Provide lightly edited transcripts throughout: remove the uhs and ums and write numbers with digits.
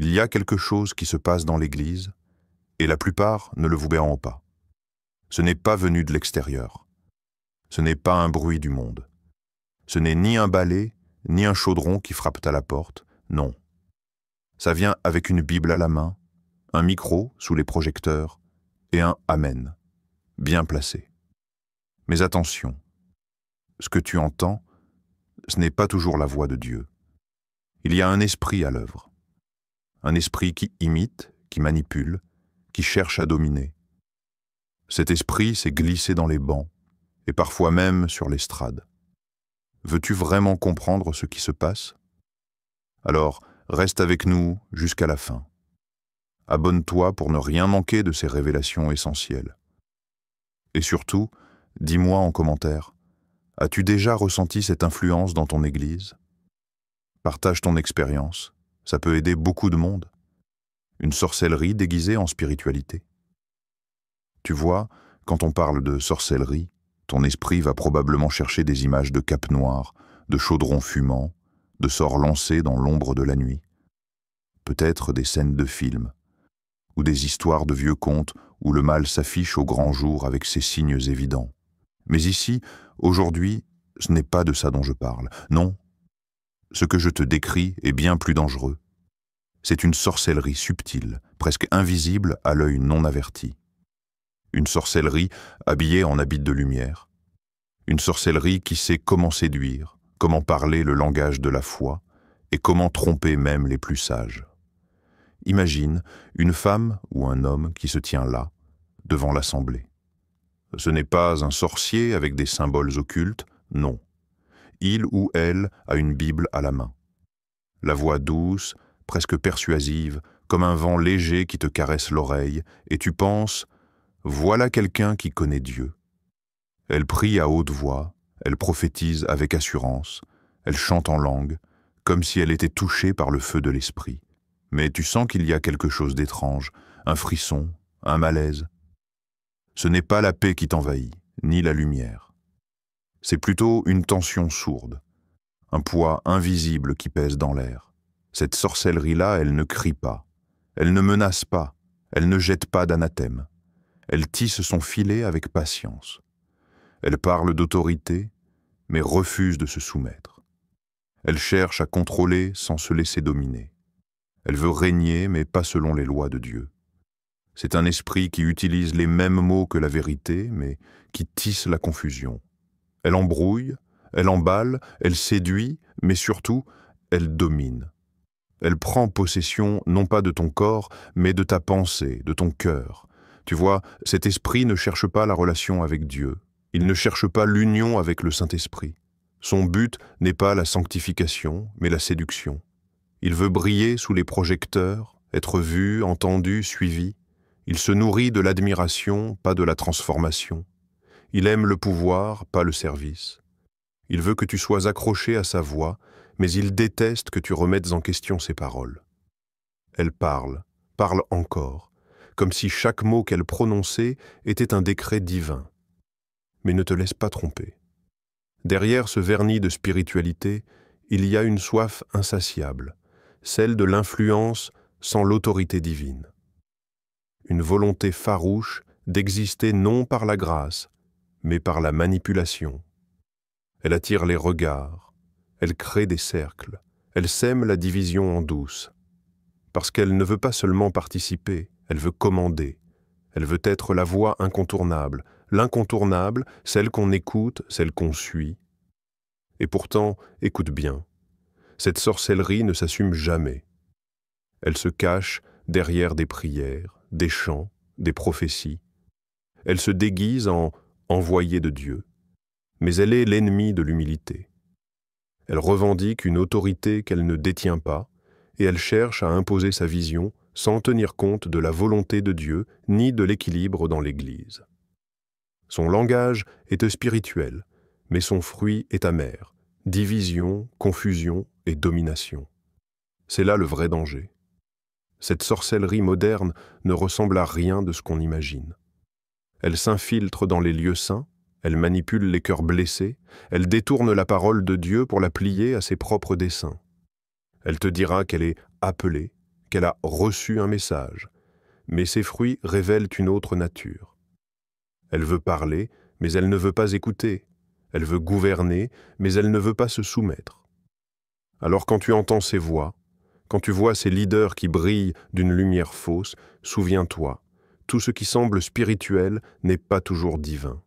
Il y a quelque chose qui se passe dans l'Église, et la plupart ne le vous verront pas. Ce n'est pas venu de l'extérieur. Ce n'est pas un bruit du monde. Ce n'est ni un balai, ni un chaudron qui frappe à la porte, non. Ça vient avec une Bible à la main, un micro sous les projecteurs et un Amen, bien placé. Mais attention, ce que tu entends, ce n'est pas toujours la voix de Dieu. Il y a un esprit à l'œuvre. Un esprit qui imite, qui manipule, qui cherche à dominer. Cet esprit s'est glissé dans les bancs, et parfois même sur l'estrade. Veux-tu vraiment comprendre ce qui se passe? Alors, reste avec nous jusqu'à la fin. Abonne-toi pour ne rien manquer de ces révélations essentielles. Et surtout, dis-moi en commentaire, as-tu déjà ressenti cette influence dans ton Église? Partage ton expérience, ça peut aider beaucoup de monde. Une sorcellerie déguisée en spiritualité. Tu vois, quand on parle de sorcellerie, ton esprit va probablement chercher des images de capes noires, de chaudrons fumants, de sorts lancés dans l'ombre de la nuit. Peut-être des scènes de films, ou des histoires de vieux contes où le mal s'affiche au grand jour avec ses signes évidents. Mais ici, aujourd'hui, ce n'est pas de ça dont je parle. Non, ce que je te décris est bien plus dangereux. C'est une sorcellerie subtile, presque invisible à l'œil non averti. Une sorcellerie habillée en habit de lumière. Une sorcellerie qui sait comment séduire, comment parler le langage de la foi et comment tromper même les plus sages. Imagine une femme ou un homme qui se tient là, devant l'assemblée. Ce n'est pas un sorcier avec des symboles occultes, non. Il ou elle a une Bible à la main. La voix douce, presque persuasive, comme un vent léger qui te caresse l'oreille, et tu penses « Voilà quelqu'un qui connaît Dieu ». Elle prie à haute voix, elle prophétise avec assurance, elle chante en langue, comme si elle était touchée par le feu de l'esprit. Mais tu sens qu'il y a quelque chose d'étrange, un frisson, un malaise. Ce n'est pas la paix qui t'envahit, ni la lumière. C'est plutôt une tension sourde, un poids invisible qui pèse dans l'air. Cette sorcellerie-là, elle ne crie pas, elle ne menace pas, elle ne jette pas d'anathème. Elle tisse son filet avec patience. Elle parle d'autorité, mais refuse de se soumettre. Elle cherche à contrôler sans se laisser dominer. Elle veut régner, mais pas selon les lois de Dieu. C'est un esprit qui utilise les mêmes mots que la vérité, mais qui tisse la confusion. Elle embrouille, elle emballe, elle séduit, mais surtout, elle domine. Elle prend possession non pas de ton corps, mais de ta pensée, de ton cœur. Tu vois, cet esprit ne cherche pas la relation avec Dieu. Il ne cherche pas l'union avec le Saint-Esprit. Son but n'est pas la sanctification, mais la séduction. Il veut briller sous les projecteurs, être vu, entendu, suivi. Il se nourrit de l'admiration, pas de la transformation. Il aime le pouvoir, pas le service. Il veut que tu sois accroché à sa voix, mais il déteste que tu remettes en question ses paroles. Elle parle encore, comme si chaque mot qu'elle prononçait était un décret divin. Mais ne te laisse pas tromper. Derrière ce vernis de spiritualité, il y a une soif insatiable, celle de l'influence sans l'autorité divine. Une volonté farouche d'exister non par la grâce, mais par la manipulation. Elle attire les regards, elle crée des cercles, elle sème la division en douce. Parce qu'elle ne veut pas seulement participer, elle veut commander. Elle veut être la voix incontournable, l'incontournable, celle qu'on écoute, celle qu'on suit. Et pourtant, écoute bien, cette sorcellerie ne s'assume jamais. Elle se cache derrière des prières, des chants, des prophéties. Elle se déguise en envoyée de Dieu, mais elle est l'ennemie de l'humilité. Elle revendique une autorité qu'elle ne détient pas, et elle cherche à imposer sa vision sans tenir compte de la volonté de Dieu ni de l'équilibre dans l'Église. Son langage est spirituel, mais son fruit est amer, division, confusion et domination. C'est là le vrai danger. Cette sorcellerie moderne ne ressemble à rien de ce qu'on imagine. Elle s'infiltre dans les lieux saints, elle manipule les cœurs blessés, elle détourne la parole de Dieu pour la plier à ses propres desseins. Elle te dira qu'elle est appelée, qu'elle a reçu un message, mais ses fruits révèlent une autre nature. Elle veut parler, mais elle ne veut pas écouter. Elle veut gouverner, mais elle ne veut pas se soumettre. Alors quand tu entends ces voix, quand tu vois ces leaders qui brillent d'une lumière fausse, souviens-toi, tout ce qui semble spirituel n'est pas toujours divin.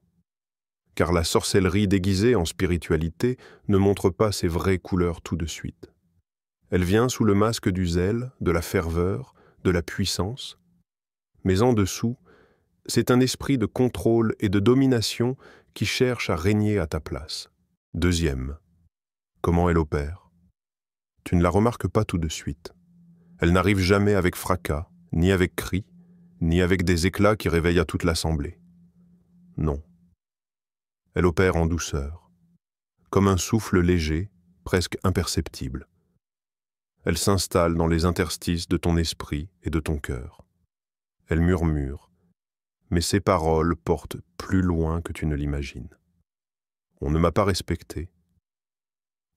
Car la sorcellerie déguisée en spiritualité ne montre pas ses vraies couleurs tout de suite. Elle vient sous le masque du zèle, de la ferveur, de la puissance. Mais en dessous, c'est un esprit de contrôle et de domination qui cherche à régner à ta place. Deuxième, comment elle opère? Tu ne la remarques pas tout de suite. Elle n'arrive jamais avec fracas, ni avec cris, ni avec des éclats qui réveillent à toute l'assemblée. Non. Elle opère en douceur, comme un souffle léger, presque imperceptible. Elle s'installe dans les interstices de ton esprit et de ton cœur. Elle murmure, mais ses paroles portent plus loin que tu ne l'imagines. On ne m'a pas respecté.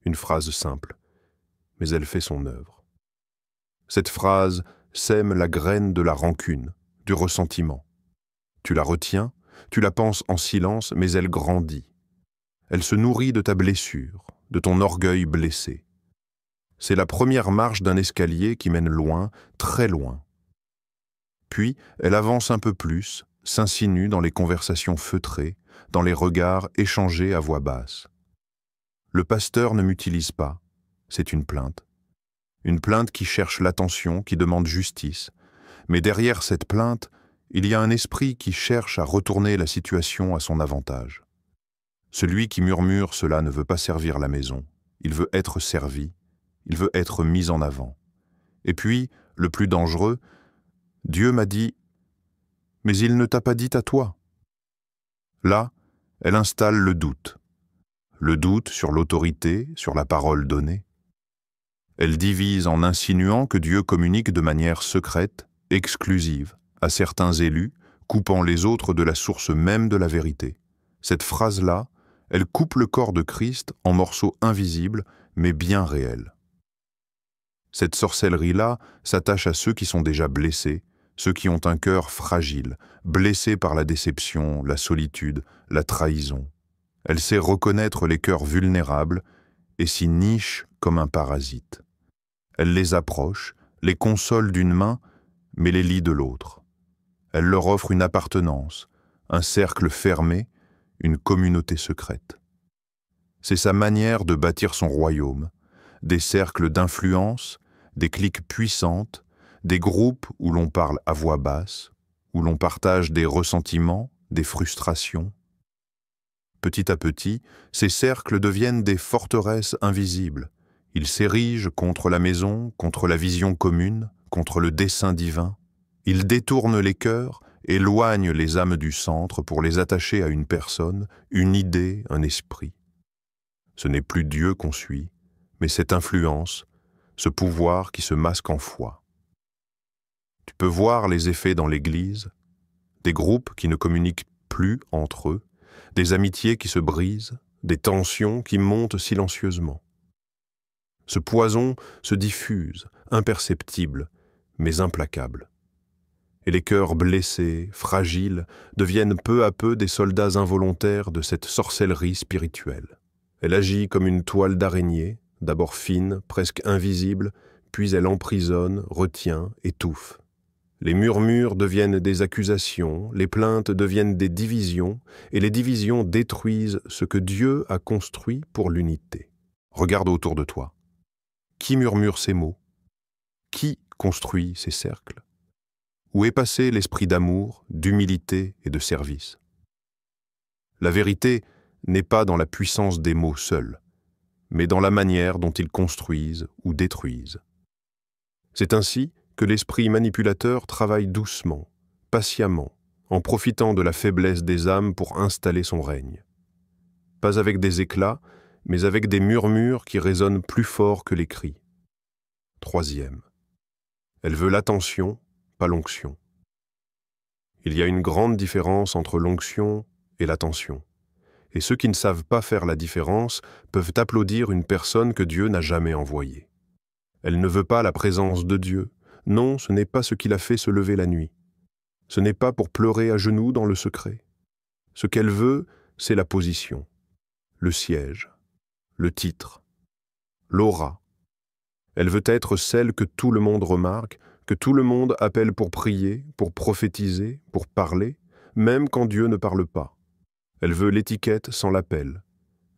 Une phrase simple, mais elle fait son œuvre. Cette phrase sème la graine de la rancune, du ressentiment. Tu la retiens, tu la penses en silence, mais elle grandit. Elle se nourrit de ta blessure, de ton orgueil blessé. C'est la première marche d'un escalier qui mène loin, très loin. Puis, elle avance un peu plus, s'insinue dans les conversations feutrées, dans les regards échangés à voix basse. Le pasteur ne m'utilise pas, c'est une plainte. Une plainte qui cherche l'attention, qui demande justice. Mais derrière cette plainte, il y a un esprit qui cherche à retourner la situation à son avantage. Celui qui murmure cela ne veut pas servir la maison, il veut être servi, il veut être mis en avant. Et puis, le plus dangereux, Dieu m'a dit « Mais il ne t'a pas dit à toi ». Là, elle installe le doute sur l'autorité, sur la parole donnée. Elle divise en insinuant que Dieu communique de manière secrète, exclusive, à certains élus, coupant les autres de la source même de la vérité. Cette phrase-là, elle coupe le corps de Christ en morceaux invisibles, mais bien réels. Cette sorcellerie-là s'attache à ceux qui sont déjà blessés, ceux qui ont un cœur fragile, blessés par la déception, la solitude, la trahison. Elle sait reconnaître les cœurs vulnérables et s'y niche comme un parasite. Elle les approche, les console d'une main, mais les lie de l'autre. Elle leur offre une appartenance, un cercle fermé, une communauté secrète. C'est sa manière de bâtir son royaume, des cercles d'influence, des cliques puissantes, des groupes où l'on parle à voix basse, où l'on partage des ressentiments, des frustrations. Petit à petit, ces cercles deviennent des forteresses invisibles. Ils s'érigent contre la maison, contre la vision commune, contre le dessein divin. Ils détournent les cœurs, éloignent les âmes du centre pour les attacher à une personne, une idée, un esprit. Ce n'est plus Dieu qu'on suit, mais cette influence, ce pouvoir qui se masque en foi. Tu peux voir les effets dans l'Église, des groupes qui ne communiquent plus entre eux, des amitiés qui se brisent, des tensions qui montent silencieusement. Ce poison se diffuse, imperceptible, mais implacable. Et les cœurs blessés, fragiles, deviennent peu à peu des soldats involontaires de cette sorcellerie spirituelle. Elle agit comme une toile d'araignée, d'abord fine, presque invisible, puis elle emprisonne, retient, étouffe. Les murmures deviennent des accusations, les plaintes deviennent des divisions, et les divisions détruisent ce que Dieu a construit pour l'unité. Regarde autour de toi. Qui murmure ces mots? Qui construit ces cercles? Où est passé l'esprit d'amour, d'humilité et de service? La vérité n'est pas dans la puissance des mots seuls, mais dans la manière dont ils construisent ou détruisent. C'est ainsi que l'esprit manipulateur travaille doucement, patiemment, en profitant de la faiblesse des âmes pour installer son règne. Pas avec des éclats, mais avec des murmures qui résonnent plus fort que les cris. Troisième, elle veut l'attention, pas l'onction. Il y a une grande différence entre l'onction et l'attention. Et ceux qui ne savent pas faire la différence peuvent applaudir une personne que Dieu n'a jamais envoyée. Elle ne veut pas la présence de Dieu, Non, ce n'est pas ce qui l'a fait se lever la nuit. Ce n'est pas pour pleurer à genoux dans le secret. Ce qu'elle veut, c'est la position, le siège, le titre, l'aura. Elle veut être celle que tout le monde remarque, que tout le monde appelle pour prier, pour prophétiser, pour parler, même quand Dieu ne parle pas. Elle veut l'étiquette sans l'appel.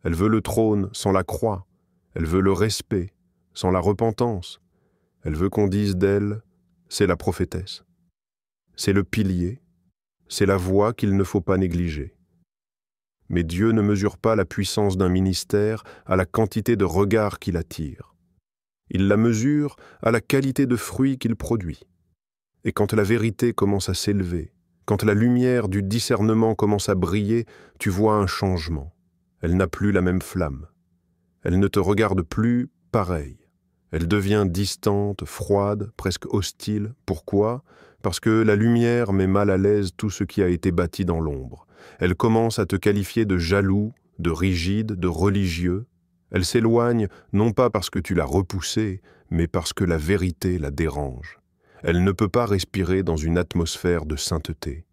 Elle veut le trône sans la croix. Elle veut le respect sans la repentance. Elle veut qu'on dise d'elle, c'est la prophétesse. C'est le pilier, c'est la voix qu'il ne faut pas négliger. Mais Dieu ne mesure pas la puissance d'un ministère à la quantité de regards qu'il attire. Il la mesure à la qualité de fruits qu'il produit. Et quand la vérité commence à s'élever, quand la lumière du discernement commence à briller, tu vois un changement. Elle n'a plus la même flamme. Elle ne te regarde plus pareil. Elle devient distante, froide, presque hostile. Pourquoi ? Parce que la lumière met mal à l'aise tout ce qui a été bâti dans l'ombre. Elle commence à te qualifier de jaloux, de rigide, de religieux. Elle s'éloigne non pas parce que tu l'as repoussée, mais parce que la vérité la dérange. Elle ne peut pas respirer dans une atmosphère de sainteté.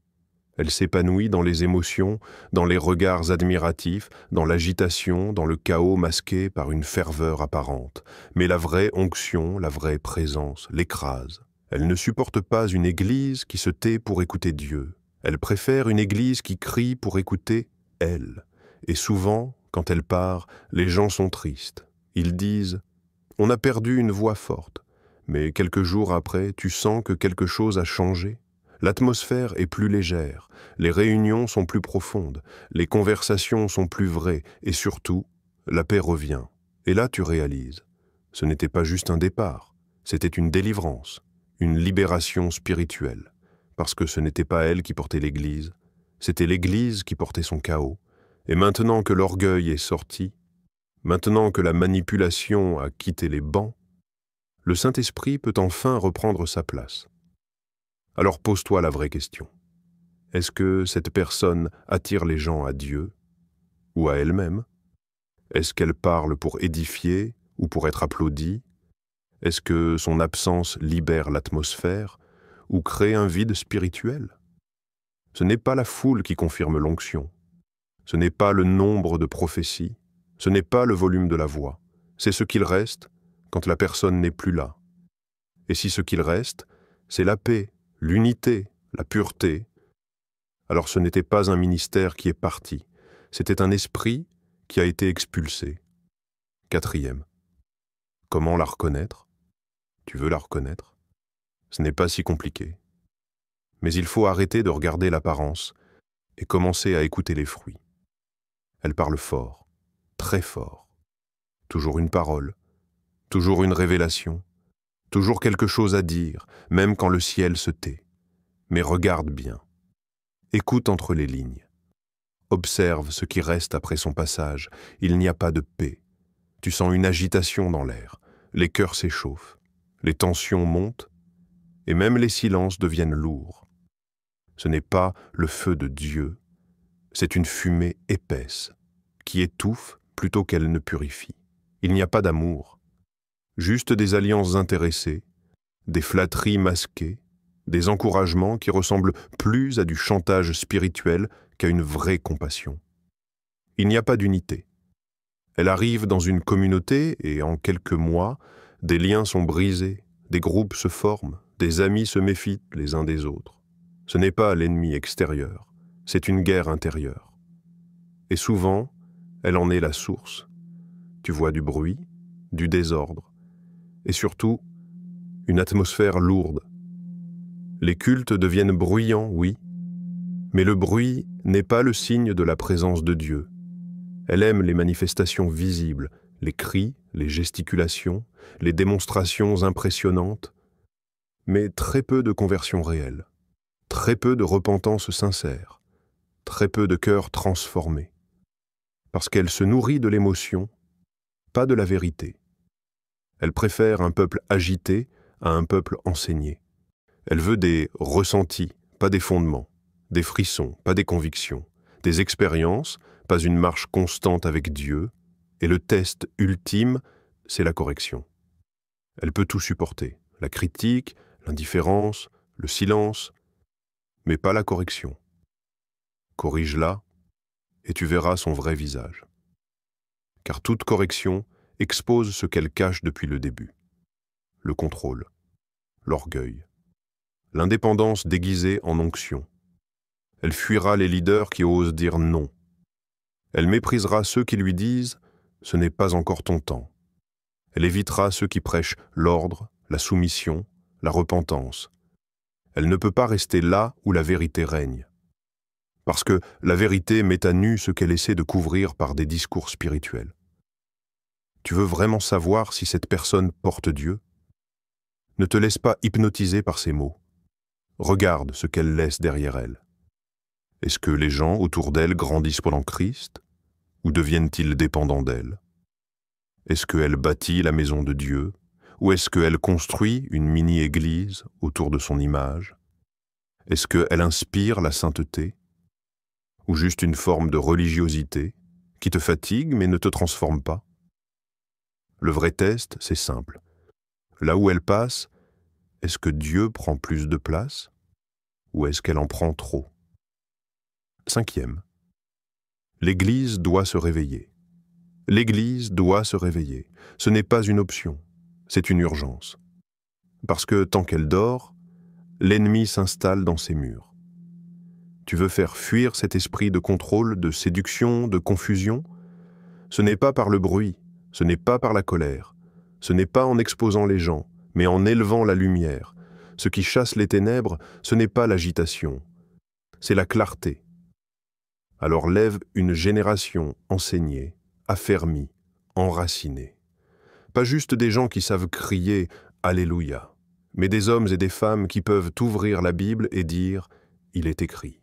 Elle s'épanouit dans les émotions, dans les regards admiratifs, dans l'agitation, dans le chaos masqué par une ferveur apparente. Mais la vraie onction, la vraie présence l'écrase. Elle ne supporte pas une église qui se tait pour écouter Dieu. Elle préfère une église qui crie pour écouter elle. Et souvent, quand elle part, les gens sont tristes. Ils disent « On a perdu une voix forte ». Mais quelques jours après, tu sens que quelque chose a changé. L'atmosphère est plus légère, les réunions sont plus profondes, les conversations sont plus vraies et surtout, la paix revient. Et là, tu réalises, ce n'était pas juste un départ, c'était une délivrance, une libération spirituelle. Parce que ce n'était pas elle qui portait l'Église, c'était l'Église qui portait son chaos. Et maintenant que l'orgueil est sorti, maintenant que la manipulation a quitté les bancs, le Saint-Esprit peut enfin reprendre sa place. Alors pose-toi la vraie question. Est-ce que cette personne attire les gens à Dieu ou à elle-même? Est-ce qu'elle parle pour édifier ou pour être applaudie? Est-ce que son absence libère l'atmosphère ou crée un vide spirituel? Ce n'est pas la foule qui confirme l'onction. Ce n'est pas le nombre de prophéties. Ce n'est pas le volume de la voix. C'est ce qu'il reste quand la personne n'est plus là. Et si ce qu'il reste, c'est la paix, l'unité, la pureté, alors ce n'était pas un ministère qui est parti, c'était un esprit qui a été expulsé. 4e. Comment la reconnaître? Tu veux la reconnaître? Ce n'est pas si compliqué. Mais il faut arrêter de regarder l'apparence et commencer à écouter les fruits. Elle parle fort, très fort. Toujours une parole, toujours une révélation, toujours quelque chose à dire, même quand le ciel se tait. Mais regarde bien. Écoute entre les lignes. Observe ce qui reste après son passage. Il n'y a pas de paix. Tu sens une agitation dans l'air. Les cœurs s'échauffent. Les tensions montent. Et même les silences deviennent lourds. Ce n'est pas le feu de Dieu. C'est une fumée épaisse qui étouffe plutôt qu'elle ne purifie. Il n'y a pas d'amour. Juste des alliances intéressées, des flatteries masquées, des encouragements qui ressemblent plus à du chantage spirituel qu'à une vraie compassion. Il n'y a pas d'unité. Elle arrive dans une communauté et en quelques mois, des liens sont brisés, des groupes se forment, des amis se méfient les uns des autres. Ce n'est pas l'ennemi extérieur, c'est une guerre intérieure. Et souvent, elle en est la source. Tu vois du bruit, du désordre, et surtout, une atmosphère lourde. Les cultes deviennent bruyants, oui, mais le bruit n'est pas le signe de la présence de Dieu. Elle aime les manifestations visibles, les cris, les gesticulations, les démonstrations impressionnantes, mais très peu de conversion réelle, très peu de repentance sincère, très peu de cœurs transformés, parce qu'elle se nourrit de l'émotion, pas de la vérité. Elle préfère un peuple agité à un peuple enseigné. Elle veut des ressentis, pas des fondements, des frissons, pas des convictions, des expériences, pas une marche constante avec Dieu, et le test ultime, c'est la correction. Elle peut tout supporter, la critique, l'indifférence, le silence, mais pas la correction. Corrige-la et tu verras son vrai visage. Car toute correction expose ce qu'elle cache depuis le début. Le contrôle, l'orgueil, l'indépendance déguisée en onction. Elle fuira les leaders qui osent dire non. Elle méprisera ceux qui lui disent « ce n'est pas encore ton temps ». Elle évitera ceux qui prêchent l'ordre, la soumission, la repentance. Elle ne peut pas rester là où la vérité règne. Parce que la vérité met à nu ce qu'elle essaie de couvrir par des discours spirituels. Tu veux vraiment savoir si cette personne porte Dieu? Ne te laisse pas hypnotiser par ses mots. Regarde ce qu'elle laisse derrière elle. Est-ce que les gens autour d'elle grandissent pendant Christ? Ou deviennent-ils dépendants d'elle? Est-ce qu'elle bâtit la maison de Dieu? Ou est-ce qu'elle construit une mini-église autour de son image? Est-ce qu'elle inspire la sainteté? Ou juste une forme de religiosité qui te fatigue mais ne te transforme pas? Le vrai test, c'est simple. Là où elle passe, est-ce que Dieu prend plus de place? Ou est-ce qu'elle en prend trop? 5e. L'Église doit se réveiller. L'Église doit se réveiller. Ce n'est pas une option, c'est une urgence. Parce que tant qu'elle dort, l'ennemi s'installe dans ses murs. Tu veux faire fuir cet esprit de contrôle, de séduction, de confusion? Ce n'est pas par le bruit, ce n'est pas par la colère, ce n'est pas en exposant les gens, mais en élevant la lumière. Ce qui chasse les ténèbres, ce n'est pas l'agitation, c'est la clarté. Alors lève une génération enseignée, affermie, enracinée. Pas juste des gens qui savent crier « Alléluia », mais des hommes et des femmes qui peuvent ouvrir la Bible et dire « Il est écrit ».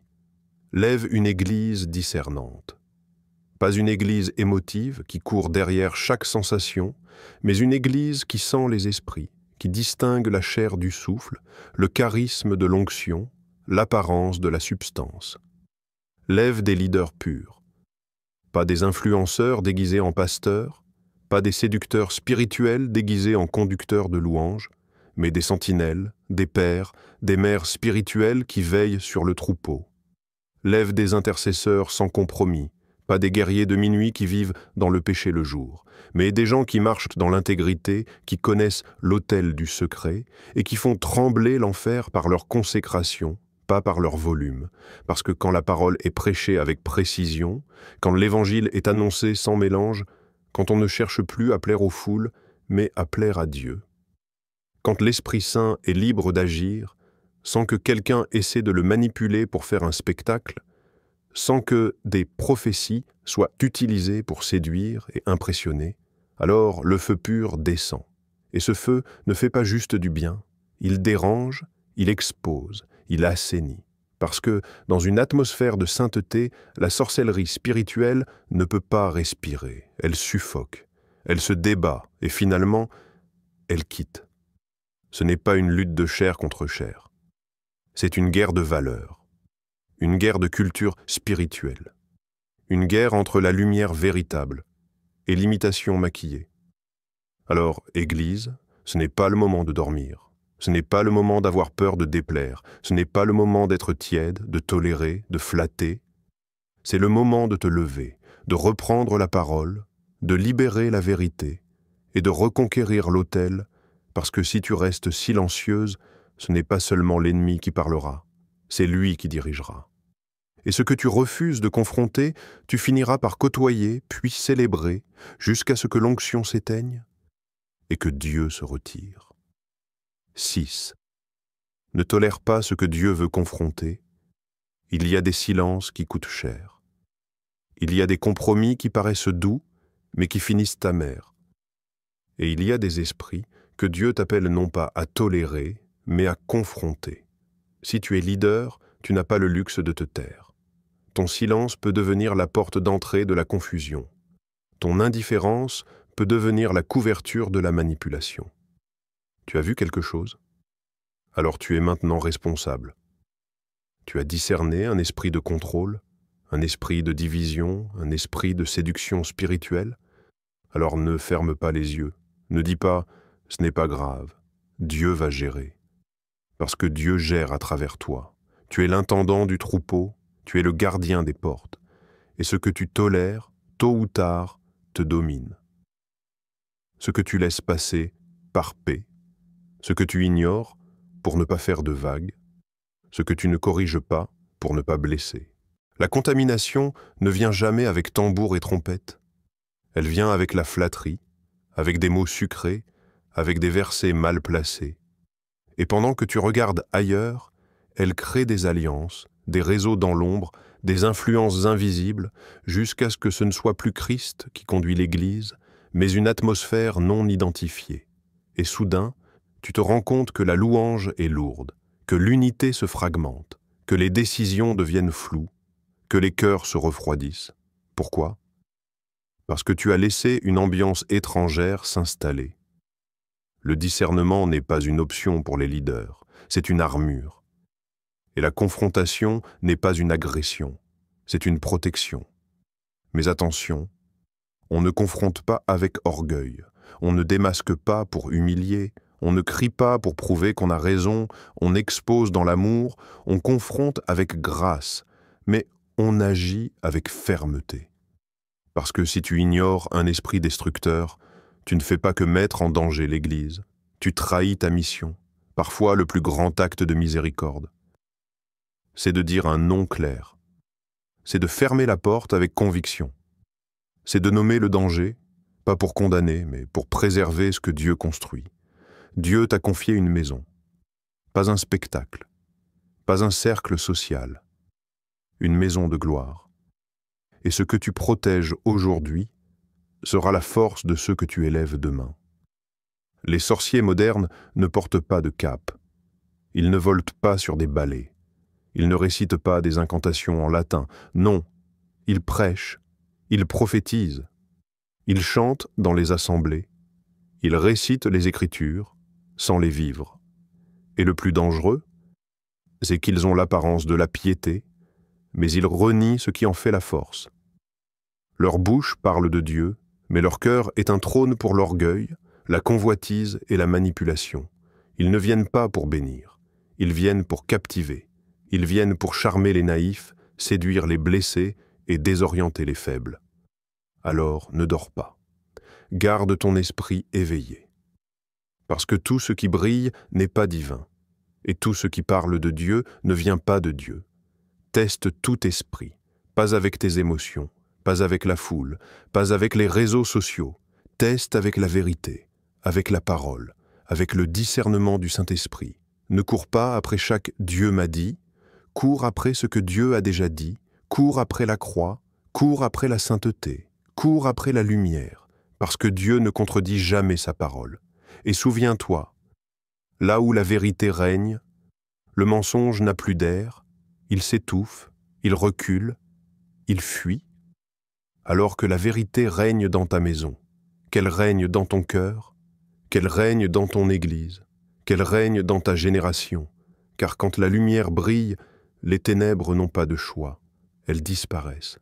Lève une église discernante. Pas une église émotive qui court derrière chaque sensation, mais une église qui sent les esprits, qui distingue la chair du souffle, le charisme de l'onction, l'apparence de la substance. Lève des leaders purs. Pas des influenceurs déguisés en pasteurs, pas des séducteurs spirituels déguisés en conducteurs de louanges, mais des sentinelles, des pères, des mères spirituelles qui veillent sur le troupeau. Lève des intercesseurs sans compromis, pas des guerriers de minuit qui vivent dans le péché le jour, mais des gens qui marchent dans l'intégrité, qui connaissent l'autel du secret et qui font trembler l'enfer par leur consécration, pas par leur volume, parce que quand la parole est prêchée avec précision, quand l'évangile est annoncé sans mélange, quand on ne cherche plus à plaire aux foules, mais à plaire à Dieu. Quand l'Esprit Saint est libre d'agir, sans que quelqu'un essaie de le manipuler pour faire un spectacle, sans que des prophéties soient utilisées pour séduire et impressionner, alors le feu pur descend. Et ce feu ne fait pas juste du bien, il dérange, il expose, il assainit. Parce que, dans une atmosphère de sainteté, la sorcellerie spirituelle ne peut pas respirer, elle suffoque, elle se débat et finalement, elle quitte. Ce n'est pas une lutte de chair contre chair. C'est une guerre de valeurs, une guerre de culture spirituelle, une guerre entre la lumière véritable et l'imitation maquillée. Alors, Église, ce n'est pas le moment de dormir, ce n'est pas le moment d'avoir peur de déplaire, ce n'est pas le moment d'être tiède, de tolérer, de flatter. C'est le moment de te lever, de reprendre la parole, de libérer la vérité et de reconquérir l'autel, parce que si tu restes silencieuse, ce n'est pas seulement l'ennemi qui parlera, c'est lui qui dirigera. Et ce que tu refuses de confronter, tu finiras par côtoyer, puis célébrer, jusqu'à ce que l'onction s'éteigne et que Dieu se retire. 6. Ne tolère pas ce que Dieu veut confronter. Il y a des silences qui coûtent cher. Il y a des compromis qui paraissent doux, mais qui finissent amers. Et il y a des esprits que Dieu t'appelle non pas à tolérer, mais à confronter. Si tu es leader, tu n'as pas le luxe de te taire. Ton silence peut devenir la porte d'entrée de la confusion. Ton indifférence peut devenir la couverture de la manipulation. Tu as vu quelque chose? Alors tu es maintenant responsable. Tu as discerné un esprit de contrôle, un esprit de division, un esprit de séduction spirituelle. Alors ne ferme pas les yeux. Ne dis pas « ce n'est pas grave, Dieu va gérer ». parce que Dieu gère à travers toi. Tu es l'intendant du troupeau, tu es le gardien des portes, et ce que tu tolères, tôt ou tard, te domine. Ce que tu laisses passer, par paix, ce que tu ignores, pour ne pas faire de vagues, ce que tu ne corriges pas, pour ne pas blesser. La contamination ne vient jamais avec tambour et trompette. Elle vient avec la flatterie, avec des mots sucrés, avec des versets mal placés. Et pendant que tu regardes ailleurs, elle crée des alliances, des réseaux dans l'ombre, des influences invisibles, jusqu'à ce que ce ne soit plus Christ qui conduit l'Église, mais une atmosphère non identifiée. Et soudain, tu te rends compte que la louange est lourde, que l'unité se fragmente, que les décisions deviennent floues, que les cœurs se refroidissent. Pourquoi? Parce que tu as laissé une ambiance étrangère s'installer. Le discernement n'est pas une option pour les leaders, c'est une armure. Et la confrontation n'est pas une agression, c'est une protection. Mais attention, on ne confronte pas avec orgueil, on ne démasque pas pour humilier, on ne crie pas pour prouver qu'on a raison, on expose dans l'amour, on confronte avec grâce, mais on agit avec fermeté. Parce que si tu ignores un esprit destructeur, tu ne fais pas que mettre en danger l'Église, tu trahis ta mission, parfois le plus grand acte de miséricorde. C'est de dire un non clair, c'est de fermer la porte avec conviction, c'est de nommer le danger, pas pour condamner, mais pour préserver ce que Dieu construit. Dieu t'a confié une maison, pas un spectacle, pas un cercle social, une maison de gloire. Et ce que tu protèges aujourd'hui sera la force de ceux que tu élèves demain. Les sorciers modernes ne portent pas de cape. Ils ne volent pas sur des balais. Ils ne récitent pas des incantations en latin. Non, ils prêchent, ils prophétisent. Ils chantent dans les assemblées. Ils récitent les Écritures sans les vivre. Et le plus dangereux, c'est qu'ils ont l'apparence de la piété, mais ils renient ce qui en fait la force. Leur bouche parle de Dieu, mais leur cœur est un trône pour l'orgueil, la convoitise et la manipulation. Ils ne viennent pas pour bénir, ils viennent pour captiver, ils viennent pour charmer les naïfs, séduire les blessés et désorienter les faibles. Alors ne dors pas. Garde ton esprit éveillé. Parce que tout ce qui brille n'est pas divin, et tout ce qui parle de Dieu ne vient pas de Dieu. Teste tout esprit, pas avec tes émotions, pas avec la foule, pas avec les réseaux sociaux. Teste avec la vérité, avec la parole, avec le discernement du Saint-Esprit. Ne cours pas après chaque « Dieu m'a dit », cours après ce que Dieu a déjà dit, cours après la croix, cours après la sainteté, cours après la lumière, parce que Dieu ne contredit jamais sa parole. Et souviens-toi, là où la vérité règne, le mensonge n'a plus d'air, il s'étouffe, il recule, il fuit, alors que la vérité règne dans ta maison, qu'elle règne dans ton cœur, qu'elle règne dans ton Église, qu'elle règne dans ta génération, car quand la lumière brille, les ténèbres n'ont pas de choix, elles disparaissent.